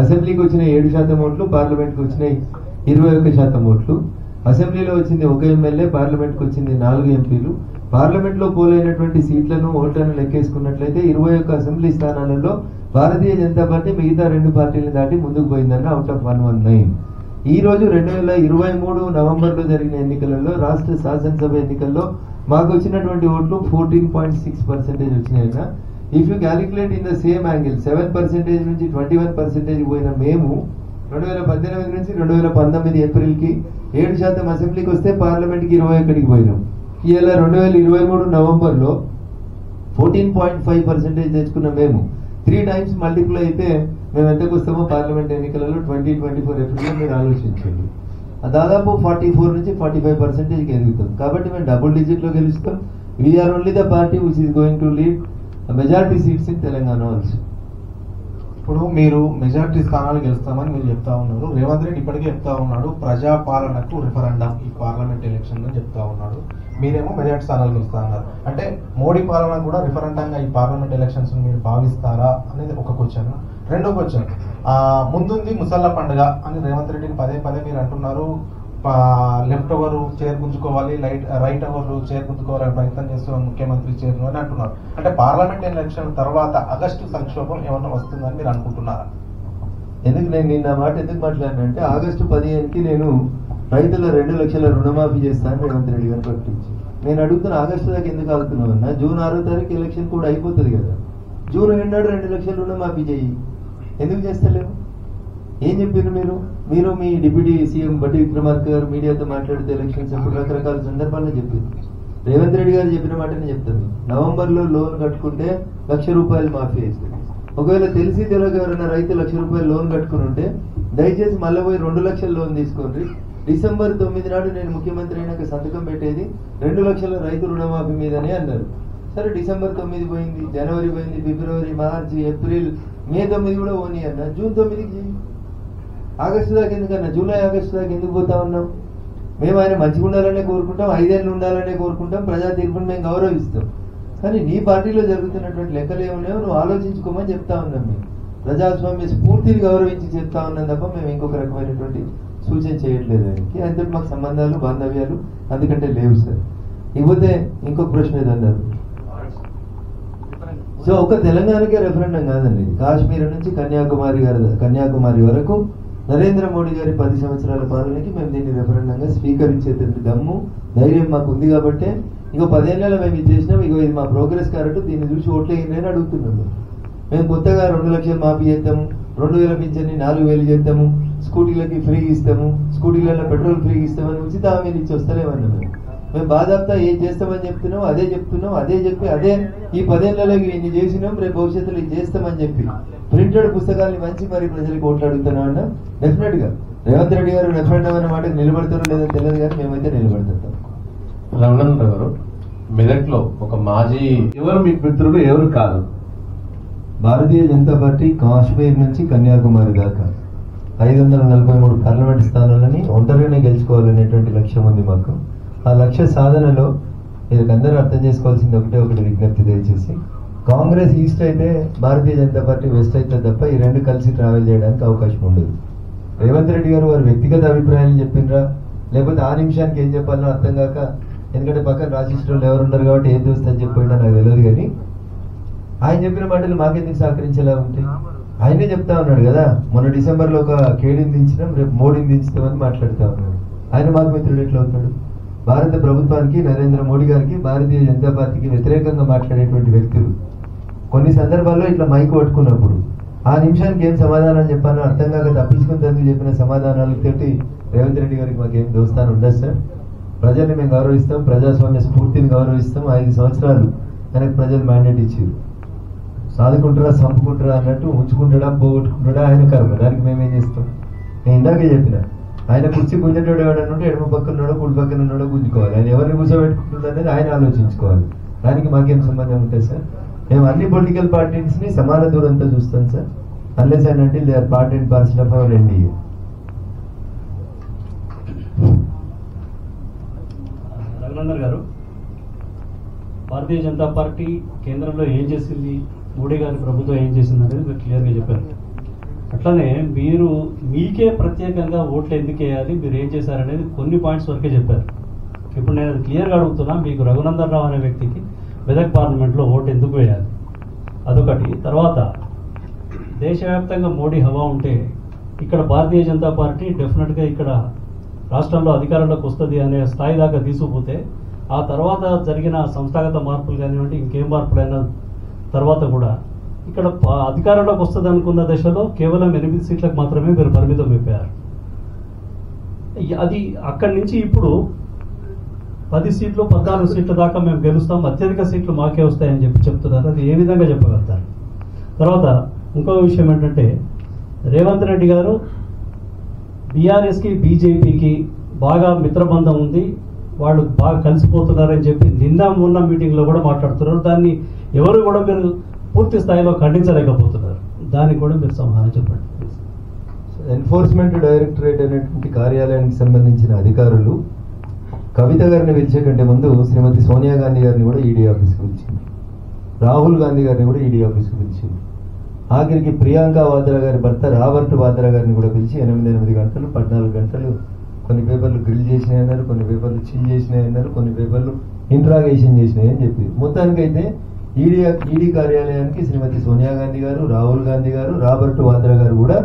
అసెంబ్లీకి వచ్చిన 7% ఓట్లు, పార్లమెంట్కి వచ్చిన 21% ఓట్లు. అసెంబ్లీలో వచ్చింది 1 ఎమ్మెల్యే, పార్లమెంట్కి వచ్చింది 4 ఎంపీలు. పార్లమెంట్ లో పోలైనటువంటి సీట్లను ఓట్లను లెక్కేసుకున్నట్లయితే 21 అసెంబ్లీ స్థానాలలో భారతీయ జనతా పార్టీ మిగతా 2 పార్టీలను దాటి ముందుకు పోయిందన్న అవుట్ ఆఫ్ 119. ఈ రోజు 2023 నవంబర్లో జరిగిన ఎన్నికలలో, రాష్ట్ర శాసనసభ ఎన్నికల్లో మాకు వచ్చినటువంటి ఓట్లు 14.6% వచ్చినాయన్న. If you calculate in the same angle 7% నుంచి 21% పోయిన మేము 2018 నుంచి 2019 ఏప్రిల్కి 7% అసెంబ్లీకి వస్తే పార్లమెంట్కి 21కి పోయినాం. ఇలా 2023 నవంబర్లో 14.5% తెచ్చుకున్న మేము 3 times మల్టిప్లై అయితే మేము ఎంతకు వస్తామో పార్లమెంట్ ఎన్నికలలో 2024 ఏప్రిల్లో మీరు ఆలోచించండి. దాదాపు 44 నుంచి 45% ఎదుగుతాం. కాబట్టి మేము డబుల్ డిజిట్ లో గెలుస్తాం. We are only the party which is going to lead majority seats in Telangana also. ఇప్పుడు మీరు మెజారిటీ స్థానాలు గెలుస్తామని మీరు చెప్తా ఉన్నారు. రేవంత్ రెడ్డి ఇప్పటికే చెప్తా ఉన్నాడు ప్రజాపాలనకు రిఫరెండం ఈ పార్లమెంట్ ఎలక్షన్ అని చెప్తా ఉన్నాడు. మీరేమో మెజారిటీ స్థానాలు గెలుస్తా ఉన్నారు. అంటే మోడీ పాలన కూడా రిఫరెండంగా ఈ పార్లమెంట్ ఎలక్షన్స్ మీరు భావిస్తారా అనేది ఒక క్వశ్చన్. రెండో క్వశ్చన్, ముందుంది ముసళ్ళ పండుగ అని రేవంత్ రెడ్డిని పదే పదే మీరు అంటున్నారు. లెఫ్ట్ ఓవర్ చైర్ గుంజుకోవాలి, రైట్ ఓవర్ చైర్ గుంజుకోవాలని ప్రయత్నం చేస్తున్నారు ముఖ్యమంత్రి చైర్ అని అంటున్నారు. అంటే పార్లమెంట్ ఎలక్షన్ తర్వాత ఆగస్టు సంక్షోభం ఏమన్నా వస్తుందని మీరు అనుకుంటున్నారా? ఎందుకు నేను నిన్న మాట ఎందుకు మాట్లాడినంటే ఆగస్టు 15కి నేను రైతుల 2 లక్షల రుణమాఫీ చేస్తాను రేవంత్ రెడ్డి గారు ప్రకటించి. నేను అడుగుతున్న ఆగస్టు దాకా ఎందుకు ఆగుతున్నావు అన్న? జూన్ 6వ తారీఖు ఎలక్షన్ కూడా అయిపోతుంది కదా. జూన్ 2 2 లక్షల రుణమాఫీ చెయ్యి. ఎందుకు చేస్తలేవు? ఏం చెప్పారు మీరు మీ డిప్యూటీ సీఎం బట్టి విక్రమార్క గారు మీడియాతో మాట్లాడితే ఎలక్షన్స్ అప్పుడు రకరకాల సందర్భాల్లో చెప్పారు. రేవంత్ రెడ్డి గారు చెప్పిన మాటనే చెప్తాను. నవంబర్లో లోన్ కట్టుకుంటే ₹1,00,000 మాఫీ అవుతుంది. ఒకవేళ తెలిసి తెలియక ఎవరైనా రైతు ₹1,00,000 లోన్ కట్టుకుని ఉంటే దయచేసి మళ్ళీ పోయి 2 లక్షల లోన్ తీసుకోండి. డిసెంబర్ 9 నాడు నేను ముఖ్యమంత్రి అయినాక సంతకం పెట్టేది 2 లక్షల రైతు రుణమాఫీ మీదనే అన్నారు. సరే డిసెంబర్ 9 పోయింది, జనవరి పోయింది, ఫిబ్రవరి, మార్చి, ఏప్రిల్, మే 9 కూడా పోనీ అన్న. జూన్ 9కి చేయి. ఆగస్టు దాకా ఎందుకన్నా? జూలై ఆగస్టు దాకా ఎందుకు పోతా ఉన్నాం? మేము ఆయన మంచిగా ఉండాలనే కోరుకుంటాం, 5 ఏళ్ళు ఉండాలనే కోరుకుంటాం, ప్రజా తీర్పును మేము గౌరవిస్తాం. కానీ నీ పార్టీలో జరుగుతున్నటువంటి లెక్కలు ఏమున్నాయో నువ్వు ఆలోచించుకోమని చెప్తా ఉన్నాం. మేము ప్రజాస్వామ్య స్ఫూర్తిని గౌరవించి చెప్తా ఉన్నాం తప్ప మేము ఇంకొక రకమైనటువంటి సూచన చేయట్లేదు. ఆయనకి ఆయనతో మాకు సంబంధాలు, బాంధవ్యాలు అందుకంటే లేవు సార్. ఇకపోతే ఇంకొక ప్రశ్న ఏదన్నారు. సో ఒక తెలంగాణకే రెఫరెండం కాదండి. కాశ్మీర్ నుంచి కన్యాకుమారి వరకు నరేంద్ర మోడీ గారి 10 సంవత్సరాల పాలనకి మేము దీన్ని రెఫరెండంగా స్వీకరించేటువంటి దమ్ము, ధైర్యం మాకు ఉంది. కాబట్టి ఇంకో 10 ఏళ్ళలో మేము ఇది చేసినాం, ఇది మా ప్రోగ్రెస్ కార్డు, దీన్ని చూసి ఓట్లేయండి అని అడుగుతున్నాము. మేము కొత్తగా 2 లక్షలు మాఫీ చేస్తాము, 2000 పింఛన్ని 4000 చేస్తాము, స్కూటీలకి ఫ్రీ ఇస్తాము, స్కూటీలలో పెట్రోల్ ఫ్రీ ఇస్తామని ఉచిత హామీలు ఇచ్చి వస్తలేమన్నాము. మేము బాధాప్తా ఏం చేస్తామని చెప్తున్నాం, అదే చెప్తున్నాం, అదే చెప్పి అదే ఈ 10 ఏళ్లలో ఇన్ని చేసినాం, రేపు భవిష్యత్తులో ఇది చేస్తామని చెప్పి ప్రింటెడ్ పుస్తకాన్ని మంచి మరి ప్రజలకు ఓట్లు అడుగుతున్నాం అన్న. డెఫినెట్ గా రేవంత్ రెడ్డి గారు రెఫరెండం అనే మాటకు నిలబడతారో లేదో తెలియదు, కానీ మేమైతే నిలబడతాం. రమణన్ గారు, మెదక్లో ఒక మాజీ ఎవరు మీకు మిత్రుడు ఎవరు కాదు? భారతీయ జనతా పార్టీ కాశ్మీర్ నుంచి కన్యాకుమారి దాకా 543 పార్లమెంట్ స్థానాలని ఒంటరిగానే గెలుచుకోవాలనేటువంటి లక్ష్యం ఉంది మాకు. ఆ లక్ష్య సాధనలో మీరు అందరూ అర్థం చేసుకోవాల్సింది ఒకటి విజ్ఞప్తి. దయచేసి కాంగ్రెస్ ఈస్ట్ అయితే భారతీయ జనతా పార్టీ వెస్ట్ అయితే తప్ప ఈ 2 కలిసి ట్రావెల్ చేయడానికి అవకాశం ఉండదు. రేవంత్ రెడ్డి గారు వారి వ్యక్తిగత అభిప్రాయాలు చెప్పినరా, లేకపోతే ఆ నిమిషానికి ఏం చెప్పాలో అర్థం కాక, ఎందుకంటే పక్కన రాసిస్టర్లు ఎవరు ఉండరు కాబట్టి ఏం చూస్తా చెప్పినా నాకు తెలియదు. కానీ ఆయన చెప్పిన మాటలు మాకెందుకు సహకరించేలా ఉంటాయి? ఆయనే చెప్తా ఉన్నాడు కదా, మొన్న డిసెంబర్లో ఒక కేడీని దించినాం, రేపు మోడీని దించుతామని మాట్లాడుతూ ఉన్నాడు. ఆయన మాకు మిత్రుడు ఎట్లా అవుతాడు? భారత ప్రభుత్వానికి, నరేంద్ర మోడీ గారికి, భారతీయ జనతా పార్టీకి వ్యతిరేకంగా మాట్లాడేటువంటి వ్యక్తులు కొన్ని సందర్భాల్లో ఇట్లా మైక్ పట్టుకున్నప్పుడు ఆ నిమిషానికి ఏం సమాధానం చెప్పాలో అర్థం కాక తప్పించుకుని చెప్పిన సమాధానాలతోటి రేవంత్ రెడ్డి గారికి మాకేం దోస్తాను ఉండదు సార్. ప్రజల్ని మేము గౌరవిస్తాం, ప్రజాస్వామ్య స్ఫూర్తిని గౌరవిస్తాం. 5 సంవత్సరాలు ఆయనకు ప్రజలు మ్యాండేట్ ఇచ్చారు. సాదుకుంటారా, చంపుకుంటారా అన్నట్టు ఉంచుకుంటాడా, పోగొట్టుకుంటాడా ఆయన కర్మ, దానికి మేమేం చేస్తాం? నేను ఇందాకే చెప్పిన, ఆయన కుర్చీ గుంజేటోడు ఎవడన్నా ఉంటే ఎడమ పక్కన ఉన్నాడో కుడి పక్కన ఉన్నాడో గుంజుకోవాలి. ఆయన ఎవరిని కూర్చోబెట్టుకుంటుంది అనేది ఆయన ఆలోచించుకోవాలి. దానికి మాకేం సంబంధం ఉంటుంది సార్? మేము అన్ని పొలిటికల్ పార్టీస్ ని సమాన దూరంతో చూస్తాం sir, unless and until they are part and parcel of our NDA. Raghunandan గారు, భారతీయ జనతా పార్టీ కేంద్రంలో ఏం చేసింది, మోడీ గారి ప్రభుత్వం ఏం చేసింది అనేది మీరు క్లియర్గా చెప్పారు. అట్లనే మీరు మీకే ప్రత్యేకంగా ఓట్లు ఎందుకు వేయాలి, మీరు ఏం చేశారనేది కొన్ని పాయింట్స్ వరకే చెప్పారు. ఇప్పుడు నేను అది క్లియర్గా అడుగుతున్నా, మీకు రఘునందన్ రావు అనే వ్యక్తికి మెదక్ పార్లమెంట్లో ఓటు ఎందుకు వేయాలి, అదొకటి. తర్వాత దేశవ్యాప్తంగా మోడీ హవా ఉంటే ఇక్కడ భారతీయ జనతా పార్టీ డెఫినెట్గా ఇక్కడ రాష్ట్రంలో అధికారంలోకి వస్తుంది అనే స్థాయి దాకా తీసుకుపోతే ఆ తర్వాత జరిగిన సంస్థాగత మార్పులు కానివ్వండి, ఇంకేం మార్పులైన తర్వాత కూడా ఇక్కడ అధికారంలోకి వస్తుంది అనుకున్న దశలో కేవలం 8 సీట్లకు మాత్రమే మీరు పరిమితం అయిపోయారు. అది అక్కడి నుంచి ఇప్పుడు 10 సీట్లు 14 సీట్ల దాకా మేము గెలుస్తాం, అత్యధిక సీట్లు మాకే వస్తాయని చెప్తున్నారు. అది ఏ విధంగా చెప్పగలుగుతారు? తర్వాత ఇంకో విషయం ఏంటంటే, రేవంత్ రెడ్డి గారు బీఆర్ఎస్కి బీజేపీకి బాగా మిత్రబంధం ఉంది, వాళ్ళు బాగా కలిసిపోతున్నారని చెప్పి మొన్న మీటింగ్లో కూడా మాట్లాడుతున్నారు. దాన్ని ఎవరు కూడా మీరు పూర్తి స్థాయిలో ఖండించలేకపోతున్నారు. దానికి కూడా మీరు సమాధానం చెప్పండి. ఎన్ఫోర్స్మెంట్ డైరెక్టరేట్ అనేటువంటి కార్యాలయానికి సంబంధించిన అధికారులు కవిత గారిని పిలిచే కంటే ముందు శ్రీమతి సోనియా గాంధీ గారిని కూడా ఈడీ ఆఫీస్కి పిలిచింది, రాహుల్ గాంధీ గారిని కూడా ఈడీ ఆఫీస్కి పిలిచింది. ఆఖరికి ప్రియాంక వాద్రా గారి భర్త రాబర్ట్ వాద్రా గారిని కూడా పిలిచి 8 గంటలు 14 గంటలు కొన్ని పేపర్లు గ్రిల్ చేసినాయి అన్నారు, కొన్ని పేపర్లు చిల్ చేసినాయి అన్నారు, కొన్ని పేపర్లు ఇంట్రాగేషన్ చేసినాయి అని చెప్పి మొత్తానికైతే ఈడీ కార్యాలయానికి శ్రీమతి సోనియా గాంధీ గారు, రాహుల్ గాంధీ గారు, రాబర్ట్ వాద్రా గారు కూడా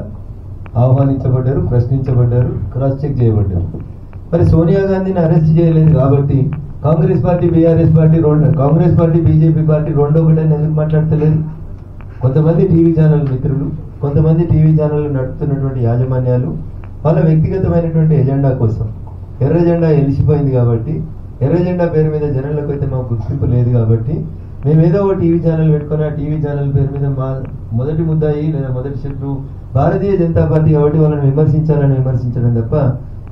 ఆహ్వానించబడ్డారు, ప్రశ్నించబడ్డారు, క్రాస్ చెక్ చేయబడ్డారు. మరి సోనియా గాంధీని అరెస్ట్ చేయలేదు కాబట్టి Congress party BRS party Congress party BJP party రెండో ఒకటని ఎందుకు మాట్లాడతలేదు? కొంతమంది టీవీ ఛానల్ మిత్రులు, కొంతమంది టీవీ ఛానల్ నడుపుతున్నటువంటి యాజమాన్యాలు వాళ్ళ వ్యక్తిగతమైనటువంటి ఎజెండా కోసం, ఎర్ర జెండా ఎలిసిపోయింది కాబట్టి, ఎర్ర జెండా పేరు మీద జనాలకు అయితే మాకు గుర్తింపు లేదు కాబట్టి మేము ఏదో ఒక టీవీ ఛానల్ పెట్టుకుని ఆ టీవీ ఛానల్ పేరు మీద మా మొదటి ముద్దాయి లేదా మొదటి శత్రువు భారతీయ జనతా పార్టీ కాబట్టి వాళ్ళని విమర్శించడం తప్ప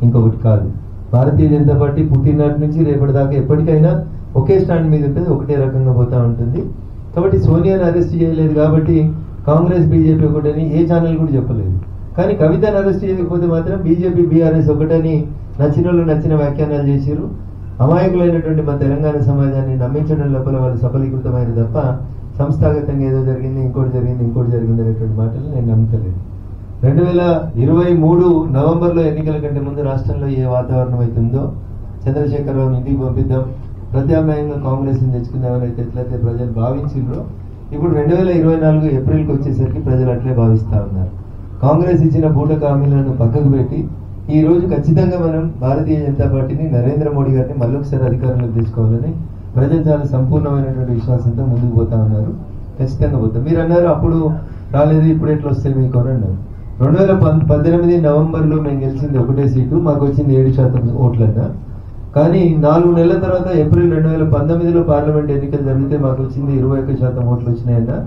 ఇంకొకటి కాదు. భారతీయ జనతా పార్టీ పుట్టినటి నుంచి రేపటి దాకా ఎప్పటికైనా ఒకే స్టాండ్ మీద ఉంటుంది, ఒకటే రకంగా పోతా ఉంటుంది. కాబట్టి సోనియాని అరెస్ట్ చేయలేదు కాబట్టి కాంగ్రెస్ బీజేపీ ఒకటని ఏ ఛానల్ కూడా చెప్పలేదు. కానీ కవితను అరెస్ట్ చేయకపోతే మాత్రం బీజేపీ బీఆర్ఎస్ ఒకటని నచ్చిన వాళ్ళు నచ్చిన వ్యాఖ్యానాలు చేశారు. అమాయకులైనటువంటి మా తెలంగాణ సమాజాన్ని నమ్మించడం లోపల వాళ్ళు సఫలీకృతమైన తప్ప సంస్థాగతంగా ఏదో జరిగింది, ఇంకోటి జరిగింది అనేటువంటి మాటలు నేను నమ్ముతలేదు. 2023 నవంబర్లో ఎన్నికల కంటే ముందు రాష్ట్రంలో ఏ వాతావరణం అవుతుందో చంద్రశేఖరరావుని ఇంటికి పంపిద్దాం, ప్రత్యామ్నాయంగా కాంగ్రెస్ ని తెచ్చుకుందామని ఎట్లయితే ప్రజలు భావించిండ్రో ఇప్పుడు 2024 ఏప్రిల్కి వచ్చేసరికి ప్రజలు అట్లే భావిస్తా ఉన్నారు. కాంగ్రెస్ ఇచ్చిన బూటక హామీలను పక్కకు పెట్టి ఈ రోజు ఖచ్చితంగా మనం భారతీయ జనతా పార్టీని నరేంద్ర మోడీ గారిని మళ్ళొకసారి అధికారంలోకి తెచ్చుకోవాలని ప్రజలు చాలా సంపూర్ణమైనటువంటి విశ్వాసంతో ముందుకు పోతా ఉన్నారు. ఖచ్చితంగా పోతాం. మీరు అన్నారు అప్పుడు రాలేదు, ఇప్పుడు ఎట్లా వస్తాయి మీకు అని అన్నారు. 2018 నవంబర్లో మేము గెలిచింది ఒకటే సీటు, మాకు వచ్చింది 7% ఓట్లన్నా. కానీ 4 నెలల తర్వాత ఏప్రిల్ 2019లో పార్లమెంట్ ఎన్నికలు జరిగితే మాకు వచ్చింది 21% ఓట్లు వచ్చినాయన్నా.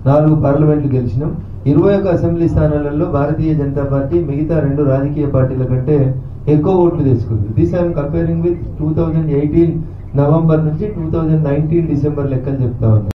4 పార్లమెంట్లు గెలిచినాం. 21 అసెంబ్లీ స్థానాలలో భారతీయ జనతా పార్టీ మిగతా 2 రాజకీయ పార్టీల కంటే ఎక్కువ ఓట్లు తెచ్చుకుంది. This I'm comparing with 2018 November నుంచి 2019 డిసెంబర్ లెక్కలు చెప్తా ఉన్నాం.